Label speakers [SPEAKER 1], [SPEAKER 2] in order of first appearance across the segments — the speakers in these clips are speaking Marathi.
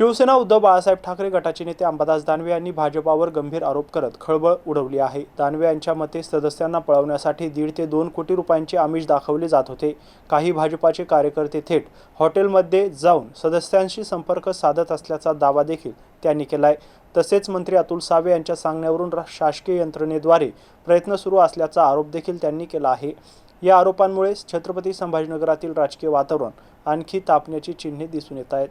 [SPEAKER 1] शिवसेना उद्धव बाळासाहेब ठाकरे गटाचे नेते अंबादास दानवे यांनी भाजपावर गंभीर आरोप करत खळबळ उडवली आहे। दानवे यांच्या मते सदस्यांना पळवण्यासाठी 1.5 ते 2 कोटी रुपयांचे आमिष दाखवले जात होते। काही भाजपाचे कार्यकर्ते थेट हॉटेलमध्ये जाऊन सदस्यांशी संपर्क साधत असल्याचा दावा देखील त्यांनी केलाय। तसेच मंत्री अतुल सावे यांच्या सांगण्यावरून शासकीय यंत्रणेद्वारे प्रयत्न सुरू असल्याचा आरोप देखील त्यांनी केला आहे। या आरोपांमुळे छत्रपती संभाजीनगरातील राजकीय वातावरण आणखी तापण्याची चिन्हे दिसून येत आहेत।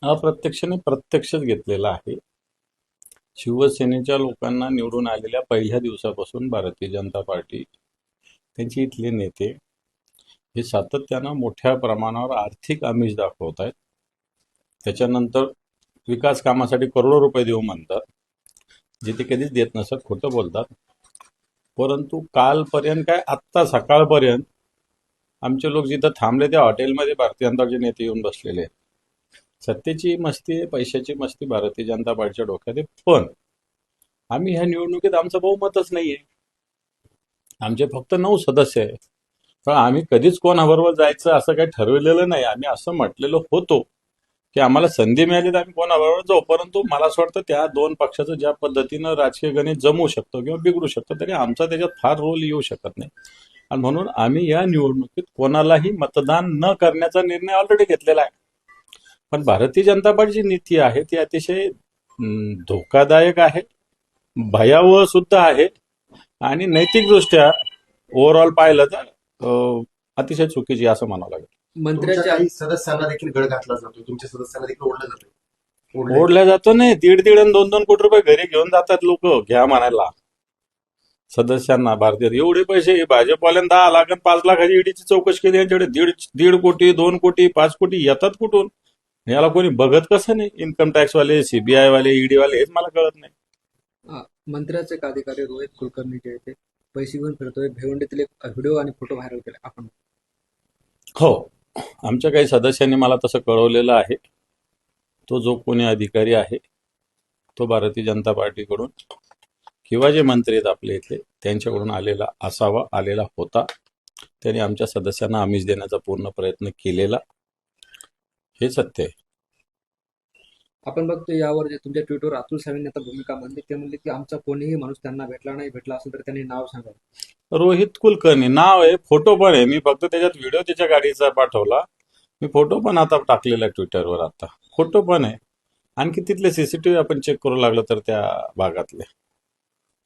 [SPEAKER 2] अप्रत्यक्षाने प्रत्यक्षच घेतलेला आहे। शिवसेनेच्या लोकांना निवडून आलेल्या पहिल्या दिवसापासून भारतीय जनता पार्टी त्यांची इथले नेते हे सातत्यानं मोठ्या प्रमाणावर आर्थिक आमिष दाखवत आहेत। त्याच्यानंतर विकास कामासाठी करोडो रुपये देऊ म्हणतात, जे ते कधीच देत नसतात, खोटं बोलतात। परंतु कालपर्यंत काय आत्ता सकाळपर्यंत आमचे लोक जिथं थांबले त्या हॉटेलमध्ये भारतीय जनता पार्टीचे नेते येऊन बसलेले आहेत। सत्तेची मस्ती आहे, पैशाची मस्ती भारतीय जनता पार्टीच्या डोक्यात आहे। पण आम्ही ह्या निवडणुकीत आमचं बहुमतच नाहीये। आमचे फक्त 9 सदस्य आहे, पण आम्ही कधीच कोणाबरोबर जायचं असं काही ठरवलेलं नाही। आम्ही असं म्हटलेलं होतो की आम्हाला संधी मिळाली तर आम्ही कोणाबरोबर जाऊ, परंतु मला असं वाटतं त्या 2 पक्षाचं ज्या पद्धतीनं राजकीय गणित जमू शकतं किंवा बिघडू शकतं तरी आमचा त्याच्यात फार रोल येऊ शकत नाही। आणि म्हणून आम्ही या निवडणुकीत कोणालाही मतदान न करण्याचा निर्णय ऑलरेडी घेतलेला आहे। पण भारतीय जनता पार्टीची नीती आहे ती अतिशय धोकादायक आहे, भयावह सुद्धा आहे आणि नैतिकदृष्ट्या ओव्हरऑल पाहिलं तर अतिशय चुकीची असं म्हणावं लागेल।
[SPEAKER 3] मंत्र्याच्या काही सदस्यांना देखील गळ घातला जातो, तुमच्या सदस्यांना देखील ओढलं जातं,
[SPEAKER 2] ओढल्या जातो नाही। 1.5 आणि 2-2 कोटी रुपये घरी घेऊन जातात लोक, घ्या म्हणायला सदस्यांना। भारतीय एवढे पैसे भाजपवाल्यांना 10 लाख आणि 5 लाखाची ईडीची चौकशी केली, यांच्याकडे 1.5 कोटी 2 कोटी 5 कोटी येतात कुठून? याला कोणी बघत कसं नाही? इन्कम टॅक्स वाले, सीबीआय वाले, ईडी वाले, हेच मला कळत नाही।
[SPEAKER 4] मंत्र्याचे एक अधिकारी रोहित कुलकर्णी जे ते पैसे घेऊन फिरतोय, भिवंडीतील एक व्हिडिओ आणि फोटो व्हायरल केले आपण।
[SPEAKER 2] हो, आमच्या काही सदस्यांनी मला तसं कळवलेलं आहे। तो जो कोणी अधिकारी आहे तो भारतीय जनता पार्टीकडून किंवा जे मंत्री आहेत आपले इथले त्यांच्याकडून आलेला होता। त्यांनी आमच्या सदस्यांना आमिष देण्याचा पूर्ण प्रयत्न केलेला, हे सत्य आहे।
[SPEAKER 4] आपण बघतो यावर जे तुमच्या ट्विटरवर अतुल सावेंनी आता भूमिका मांडली, ते म्हणले की आमचा कोणीही माणूस त्यांना भेटला असेल तर त्यांनी नाव सांगा।
[SPEAKER 2] रोहित कुलकर्णी नाव आहे, फोटो पण आहे। मी फक्त त्याच्यात व्हिडिओ त्याच्या गाडीचा पाठवला, मी फोटो पण आता टाकलेला ट्विटरवर, आता फोटो पण आहे। आणखी तिथले सीसीटीव्ही आपण चेक करू लागलो तर त्या भागातले,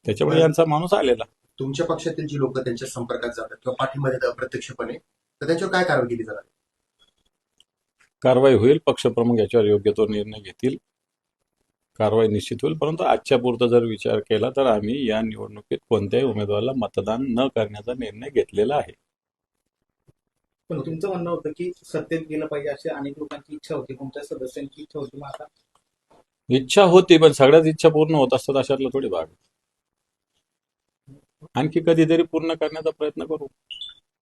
[SPEAKER 2] त्याच्यामुळे यांचा माणूस आलेला।
[SPEAKER 3] तुमच्या पक्षातील जी लोक त्यांच्या संपर्कात जातात किंवा पाठीमध्ये अप्रत्यक्षपणे, तर त्यांच्यावर काय कारवाई केली जाणार?
[SPEAKER 2] कारवाई होईल, पक्षप्रमुख याच्यावर योग्य तो निर्णय घेतील, कारवाई निश्चित होईल। परंतु आजच्या पुरता जर विचार केला तर आम्ही या निवडणुकीत कोणत्याही उमेदवाराला मतदान न करण्याचा निर्णय घेतलेला आहे।
[SPEAKER 5] पण तुमचं म्हणणं होतं की सत्तेत गेलं पाहिजे अशी अनेक लोकांची इच्छा होती, तुमच्या सदस्यांची इच्छा होती, मग आता
[SPEAKER 2] इच्छा होती पण सगळ्याच इच्छा पूर्ण होत असतात अशातला थोडी भाग। आणखी कधीतरी पूर्ण करण्याचा प्रयत्न करू।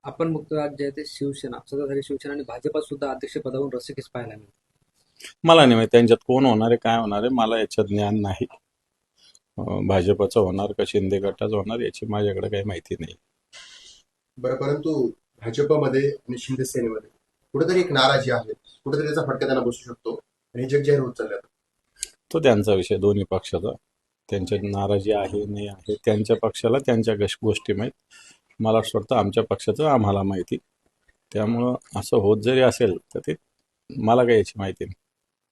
[SPEAKER 4] आपण बघतो आज जे ते शिवसेना सत्ताधारी शिवसेना आणि भाजपात सुद्धा अध्यक्षपदावरून रस्सीखेच पाहायला मिळते।
[SPEAKER 2] मला नाही माहिती त्यांच्यात कोण होणार आहे, काय होणार आहे, मला याच्यात ज्ञान नाही। भाजपचं होणार का शिंदे गटाचं होणार याची माझ्याकडे काही माहिती नाही।
[SPEAKER 3] बरं, परंतु भाजपमध्ये आणि शिंदे सेनेमध्ये कुठेतरी एक नाराजी आहे, कुठेतरी त्याचा फटका त्यांना बसू शकतो आणि जग जाहीर होत चालले।
[SPEAKER 2] तो त्यांचा विषय, दोन्ही पक्षाचा। त्यांच्या नाराजी आहे नाही आहे त्यांच्या पक्षाला त्यांच्या गोष्टी माहीत, मला असं वाटतं आमच्या पक्षाचं आम्हाला माहिती। त्यामुळं असं होत जरी असेल तर ते मला काही याची माहिती नाही।